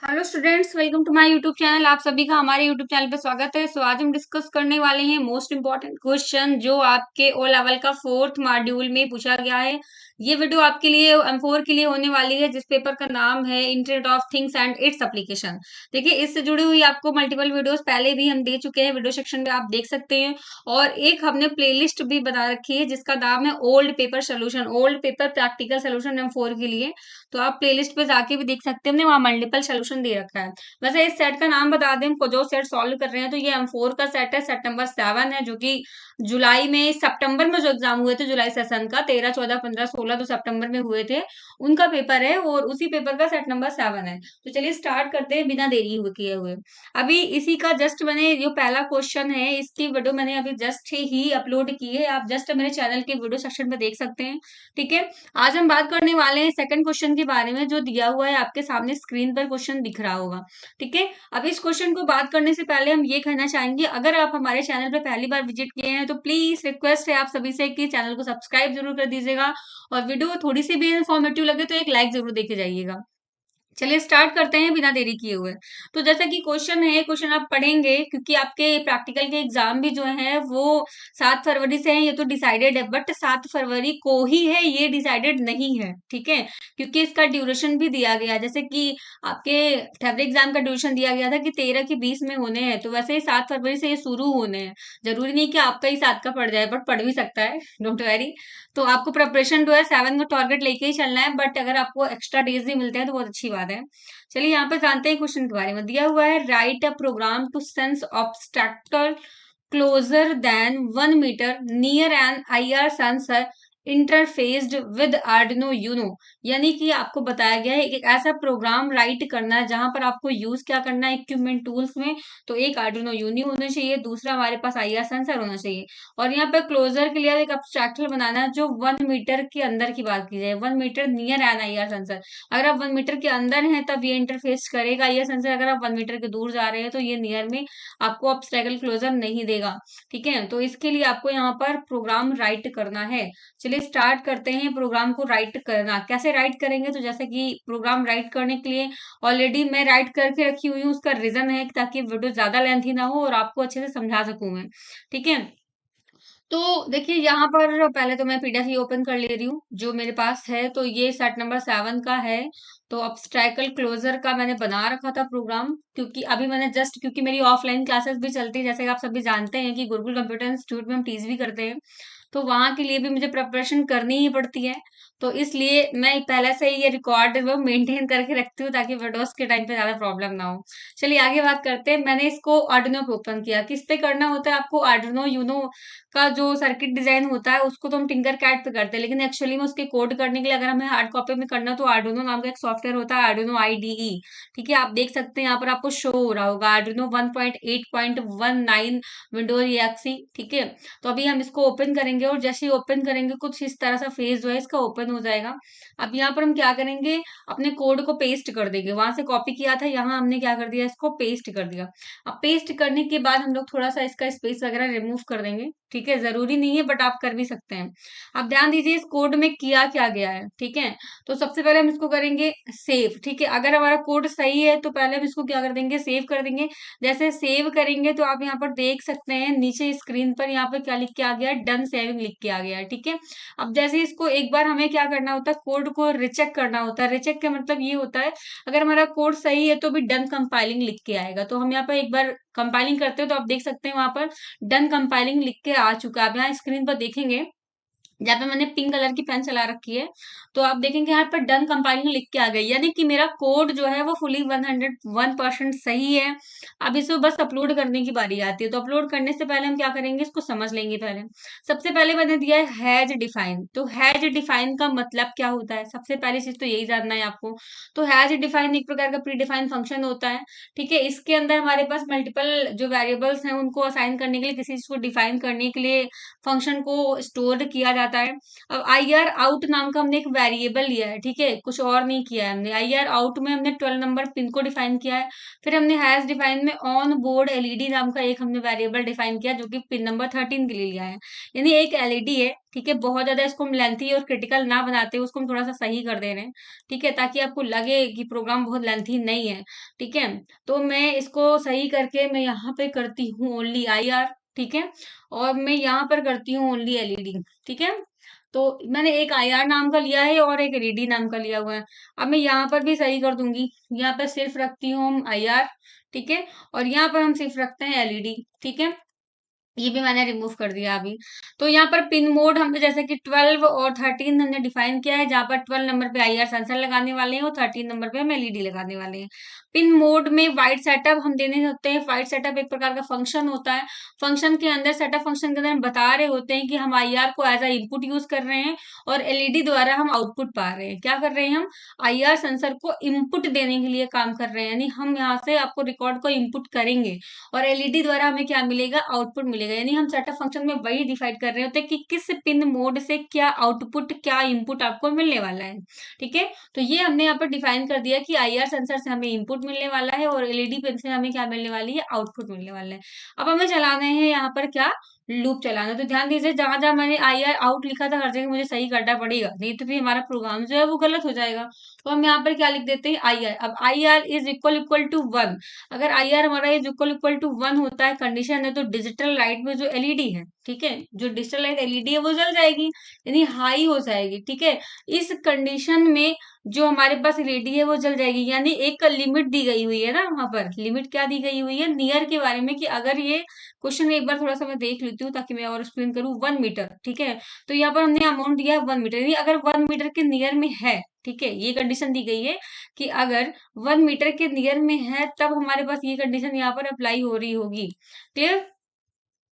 Hello students, welcome to my YouTube channel. आप सभी का हमारे यूट्यूब चैनल पे स्वागत है। सो आज हम डिस्कस करने वाले हैं मोस्ट इम्पॉर्टेंट क्वेश्चन जो आपके ओ लेवल का फोर्थ मॉड्यूल में पूछा गया है। ये वीडियो आपके लिए M4 के लिए होने वाली है, जिस पेपर का नाम है internet of things and its application. देखिए, इससे जुड़ी हुई आपको मल्टीपल वीडियोस पहले भी हम दे चुके हैं, वीडियो सेक्शन में आप देख सकते हैं। और एक हमने प्लेलिस्ट भी बना रखी है जिसका नाम है old paper solution, old paper practical solution M4 के लिए। तो आप प्लेलिस्ट पे जाके भी देख सकते हैं, हमने वहाँ मल्टीपल सोल्यूशन दे रखा है। वैसे इस सेट का नाम बता दें हमको, जो सेट सॉल्व कर रहे हैं, तो ये M4 का सेट है, सेट नंबर 7 है, जो कि जुलाई में सितंबर में जो एग्जाम हुए थे, जुलाई सेशन का 13 14 15 16 तो सितंबर में हुए थे, उनका पेपर है और उसी पेपर का सेट नंबर 7 है। तो चलिए स्टार्ट करते हैं बिना देरी किए हुए। अभी इसी का जस्ट मैंने जो पहला क्वेश्चन है, इसकी वीडियो मैंने अभी जस्ट ही अपलोड की है, आप जस्ट मेरे चैनल के वीडियो सेक्शन में देख सकते हैं। ठीक है, आज हम बात करने वाले हैं सेकंड क्वेश्चन के बारे में, जो दिया हुआ है आपके सामने स्क्रीन पर क्वेश्चन दिख रहा होगा। ठीक है, अब इस क्वेश्चन को बात करने से पहले हम ये कहना चाहेंगे, अगर आप हमारे चैनल पे पहली बार विजिट किए हैं तो प्लीज रिक्वेस्ट है आप सभी से कि चैनल को सब्सक्राइब जरूर कर दीजिएगा, और वीडियो थोड़ी सी भी इन्फॉर्मेटिव लगे तो एक लाइक जरूर देके जाइएगा। चलिए स्टार्ट करते हैं बिना देरी किए हुए। तो जैसा कि क्वेश्चन है, क्वेश्चन आप पढ़ेंगे क्योंकि आपके प्रैक्टिकल के एग्जाम भी जो है वो 7 फरवरी से है, ये तो डिसाइडेड है, बट 7 फरवरी को ही है, ये डिसाइडेड नहीं है। ठीक है, क्योंकि इसका ड्यूरेशन भी दिया गया, जैसे कि आपके फेब्रिक एग्जाम का ड्यूरेशन दिया गया था कि 13 के 20 में होने हैं, तो वैसे ही 7 फरवरी से ये शुरू होने हैं। जरूरी नहीं कि आपका ही 7 का पड़ जाए, बट पड़ भी सकता है, डोंट वैरी। तो आपको प्रिपरेशन जो है 7 का टारगेट लेके ही चलना है, बट अगर आपको एक्स्ट्रा डेज भी मिलते हैं तो बहुत अच्छी बात है। चलिए यहाँ पे जानते हैं क्वेश्चन के बारे में। दिया हुआ है, write a program to sense obstructor closer than 1 metre near an IR sensor interfaced with Arduino Uno. यानी कि आपको बताया गया है एक ऐसा प्रोग्राम राइट करना है जहां पर आपको यूज क्या करना है इक्विपमेंट टूल्स में। तो एक आर्डिनो यूनी होना चाहिए, दूसरा हमारे पास IR सेंसर होना चाहिए, और यहाँ पे क्लोजर के लिए एक अब्स्ट्रैक्टर बनाना है जो 1 मीटर के अंदर की बात की जाए, 1 metre near an IR sensor. अगर आप 1 मीटर के अंदर हैं तब ये इंटरफेस करेगा IR सेंसर, अगर आप 1 मीटर के दूर जा रहे हैं तो ये नियर में आपको ऑब्स्टेकल क्लोजर नहीं देगा। ठीक है, तो इसके लिए आपको यहाँ पर प्रोग्राम राइट करना है। चलिए स्टार्ट करते हैं प्रोग्राम को राइट करना। कैसे राइट करेंगे, तो जैसे कि प्रोग्राम राइट करने के लिए ऑलरेडी मैं राइट करके रखी हुई हूँ, उसका रीजन है ताकि वीडियो ज्यादा लेंथी ना हो और आपको अच्छे से समझा सकूं मैं। ठीक है, तो देखिए यहाँ पर पहले तो मैं PDF ही ओपन कर ले रही हूँ जो मेरे पास है। तो ये सेट नंबर 7 का है। तो ऑब्स्ट्रैकल क्लोजर का मैंने बना रखा था प्रोग्राम, क्योंकि अभी मैंने जस्ट, क्योंकि मेरी ऑफलाइन क्लासेस भी चलती है, जैसे कि आप सभी जानते हैं कि गुरुकुल कंप्यूटर इंस्टीट्यूट में हम टीज भी करते हैं, तो वहां के लिए भी मुझे प्रिपरेशन करनी ही पड़ती है। तो इसलिए मैं पहले से ही ये रिकॉर्ड वो मेंटेन करके रखती हूँ ताकि वीडियोस के टाइम पे ज्यादा प्रॉब्लम ना हो। चलिए आगे बात करते हैं। मैंने इसको आर्डिनो पे ओपन किया। किस पे करना होता है आपको, आर्डिनो यूनो का जो सर्किट डिजाइन होता है उसको तो हम टिंकर कैट पे करते हैं, लेकिन एक्चुअली में उसके कोड करने के लिए अगर हमें हार्ड कॉपी में करना, तो आर्डिनो नाम का एक सॉफ्टवेयर होता है, आर्डिनो IDE। ठीक है, आप देख सकते हैं यहाँ पर आपको शो हो रहा होगा आर्डिनो 1.8.19 विंडोज EXE। ठीक है, तो अभी हम इसको ओपन करेंगे और जैसे ही ओपन करेंगे कुछ इस तरह सा फेज जो है इसका ओपन हो जाएगा। अब यहाँ पर हम क्या करेंगे, अपने कोड को पेस्ट कर देंगे, वहां से कॉपी किया था, यहाँ हमने क्या कर दिया, इसको पेस्ट कर दिया। अब पेस्ट करने के बाद हम लोग थोड़ा सा इसका स्पेस वगैरह रिमूव कर देंगे। ठीक है, जरूरी नहीं है बट आप कर भी सकते हैं। अब ध्यान दीजिए इस कोड में किया क्या गया है। ठीक है, तो सबसे पहले हम इसको करेंगे सेव। ठीक है, अगर हमारा कोड सही है तो पहले हम इसको क्या कर देंगे, सेव कर देंगे। जैसे सेव करेंगे तो आप यहाँ पर देख सकते हैं नीचे स्क्रीन पर यहाँ पर क्या लिख के आ गया है, डन सेविंग लिख के आ गया है। ठीक है, अब जैसे इसको एक बार हमें क्या करना होता है, कोड को रिचेक करना होता है। रिचेक का मतलब ये होता है, अगर हमारा कोड सही है तो भी डन कंपाइलिंग लिख के आएगा। तो हम यहाँ पर एक बार कंपाइलिंग करते हैं तो आप देख सकते हैं वहां पर डन कंपाइलिंग लिख के आ चुका है। आप यहाँ स्क्रीन पर देखेंगे, जहाँ पे मैंने पिंक कलर की पेन चला रखी है, तो आप देखेंगे यहाँ पर डन कंपाइलिंग लिख के आ गई, यानी कि मेरा कोड जो है वो फुली 101% सही है। अब इसको बस अपलोड करने की बारी आती है। तो अपलोड करने से पहले हम क्या करेंगे, इसको समझ लेंगे। पहले सबसे पहले मैंने दिया है हैज डिफाइन। तो हैज डिफाइन का मतलब क्या होता है, सबसे पहली चीज तो यही जानना है आपको। तो हैज डिफाइन एक प्रकार का प्री डिफाइन फंक्शन होता है। ठीक है, इसके अंदर हमारे पास मल्टीपल जो वेरिएबल्स हैं उनको असाइन करने के लिए, किसी चीज को डिफाइन करने के लिए फंक्शन को स्टोर किया जाता आता है। अब आई आर आउट नाम का हमने एक वेरिएबल लिया है, ठीक है, कुछ और नहीं किया है हमने। आई आर आउट में हमने 12 नंबर पिन को डिफाइन किया है। फिर हमने हैश डिफाइन में ऑन बोर्ड एलईडी नाम का एक हमने वेरिएबल डिफाइन किया, जो कि पिन नंबर 13 के लिए लिया है। यानी एक एलईडी है, ठीक है, बहुत ज्यादा इसको हम लेंथी और क्रिटिकल ना बनाते हुए उसको हम थोड़ा सा सही कर दे रहे हैं, ठीक है, ताकि आपको लगे कि प्रोग्राम बहुत लेंथी नहीं है, ठीक है। तो मैं इसको सही करके मैं यहाँ पे करती हूँ ओनली आई आर, ठीक है, और मैं यहाँ पर करती हूँ ओनली एलईडी, ठीक है। तो मैंने एक आई आर नाम का लिया है और एक एलईडी नाम का लिया हुआ है। अब मैं यहाँ पर भी सही कर दूंगी, यहाँ पर सिर्फ रखती हूँ हम आई आर, ठीक है, और यहाँ पर हम सिर्फ रखते हैं एलईडी, ठीक है। ये भी मैंने रिमूव कर दिया अभी। तो यहाँ पर पिन मोड हमने जैसे कि 12 और 13 हमने डिफाइन किया है, जहाँ पर 12 नंबर पे आईआर सेंसर लगाने वाले हैं और 13 नंबर पे हम एलईडी लगाने वाले हैं। पिन मोड में वाइड सेटअप हम देने होते हैं। वाइड सेटअप एक प्रकार का फंक्शन होता है। फंक्शन के अंदर, सेटअप फंक्शन के अंदर हम बता रहे होते हैं कि हम आईआर को एज अ इनपुट यूज कर रहे हैं और एलईडी द्वारा हम आउटपुट पा रहे हैं। क्या कर रहे हैं हम? आईआर सेंसर को इनपुट देने के लिए काम कर रहे हैं, यानी हम यहाँ से आपको रिकॉर्ड को इनपुट करेंगे और एलईडी द्वारा हमें क्या मिलेगा? आउटपुट मिलेगा। यानी हम सेटअप फंक्शन में वही डिफाइन कर रहे होते हैं कि किस पिन मोड से क्या आउटपुट, क्या इनपुट आपको मिलने वाला है, ठीक है। तो ये हमने यहाँ पर डिफाइन कर दिया कि आईआर सेंसर से हमें इनपुट मिलने वाला है और एलईडी पिन से हमें क्या मिलने वाली है? आउटपुट मिलने वाला है। अब हमें चलाने हैं यहाँ पर क्या? लूप चलाना। तो ध्यान दीजिए, जहां जहां मैंने आई आर आउट लिखा था हर जगह मुझे सही करना पड़ेगा, नहीं तो फिर हमारा प्रोग्राम जो है वो गलत हो जाएगा। तो हम यहाँ पर क्या लिख देते हैं? I R. अब I R is equal equal to 1। अगर आई आर हमारा इज इक्वल इक्वल टू 1 होता है, कंडीशन है, तो डिजिटल लाइट में जो एलईडी है, ठीक है, जो डिजिटल लाइट एलईडी है वो जल जाएगी, यानी हाई हो जाएगी, ठीक है। इस कंडीशन में जो हमारे पास एलईडी है वो जल जाएगी, यानी एक लिमिट दी गई हुई है ना, वहां पर लिमिट क्या दी गई हुई है? नियर के बारे में, कि अगर ये क्वेश्चन एक बार थोड़ा सा मैं देख लेती हूँ ताकि मैं और एक्सप्लेन करूँ। 1 मीटर, ठीक है, तो यहाँ पर हमने अमाउंट दिया है 1 मीटर, यानी अगर 1 मीटर के नियर में है, ठीक है, ये कंडीशन दी गई है कि अगर 1 मीटर के नियर में है तब हमारे पास ये कंडीशन यहाँ पर अप्लाई हो रही होगी, क्लियर।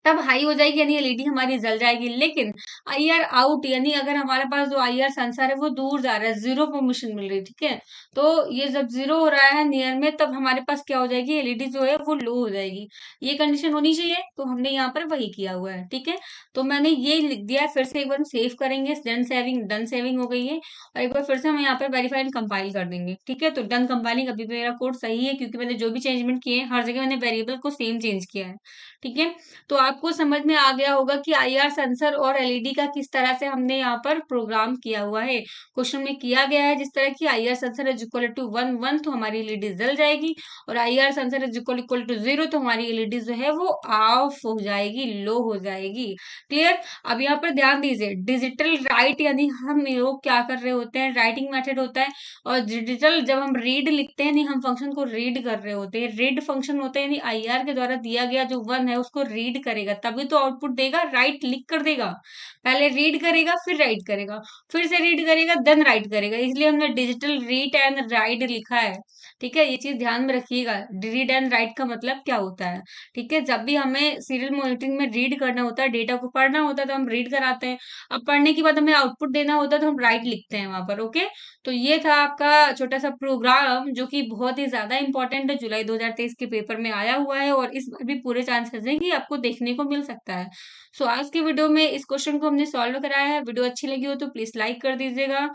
तब हाई हो जाएगी, यानी एलईडी हमारी जल जाएगी। लेकिन आई आर आउट, यानी अगर हमारे पास जो आई आर सेंसर है वो दूर जा रहा है, जीरो परमिशन मिल रही है, ठीक है, तो ये जब जीरो हो रहा है नियर में, तब हमारे पास क्या हो जाएगी? एलईडी जो है वो लो हो जाएगी। ये कंडीशन होनी चाहिए, तो हमने यहाँ पर वही किया हुआ है, ठीक है। तो मैंने ये लिख दिया है। फिर से एक बार सेव करेंगे, डन सेविंग, डन सेविंग हो गई है। और एक बार फिर से हम यहाँ पर वेरीफाई एंड कंपाइल कर देंगे, ठीक है। तो डन कंपाइलिंग, अभी मेरा कोड सही है, क्योंकि मैंने जो भी चेंजमेंट किए हैं हर जगह मैंने वेरिएबल को सेम चेंज किया है, ठीक है। तो आपको समझ में आ गया होगा कि आईआर सेंसर और एलईडी का किस तरह से हमने यहाँ पर प्रोग्राम किया हुआ है। क्वेश्चन में किया गया है जिस तरह की IR sensor is equal to 1 तो हमारी एलईडी जल जाएगी, और IR sensor is equal to 0 तो हमारी एलईडी जो है वो ऑफ हो जाएगी, लो हो जाएगी, क्लियर। अब यहाँ पर ध्यान दीजिए, डिजिटल राइट, यानी हम लोग क्या कर रहे होते हैं? राइटिंग मेथड होता है, और डिजिटल जब हम रीड लिखते हैं, नहीं, हम फंक्शन को रीड कर रहे होते हैं। रीड फंक्शन होता है, यानी आईआर के द्वारा दिया गया जो 1 है उसको रीड करेगा, तभी तो आउटपुट देगा। राइट लिख कर देगा, पहले रीड करेगा फिर राइट करेगा, फिर से रीड करेगा देन राइट करेगा, इसलिए हमने डिजिटल रीड एंड राइट लिखा है, ठीक है। ये चीज ध्यान में रखिएगा, रीड एंड राइट का मतलब क्या होता है, ठीक है। जब भी हमें सीरियल मॉनिटरिंग में रीड करना होता है, डेटा को पढ़ना होता है, तो हम रीड कराते हैं। अब पढ़ने के बाद हमें आउटपुट देना होता है तो हम राइट लिखते हैं वहां पर, ओके। तो ये था आपका छोटा सा प्रोग्राम, जो कि बहुत ही ज्यादा इंपॉर्टेंट है, जुलाई 2023 के पेपर में आया हुआ है, और इस बार भी पूरे चांसेस हैं कि आपको देखने को मिल सकता है। सो आज की वीडियो में इस क्वेश्चन को हमने सॉल्व कराया है। वीडियो अच्छी लगी हो तो प्लीज लाइक कर दीजिएगा,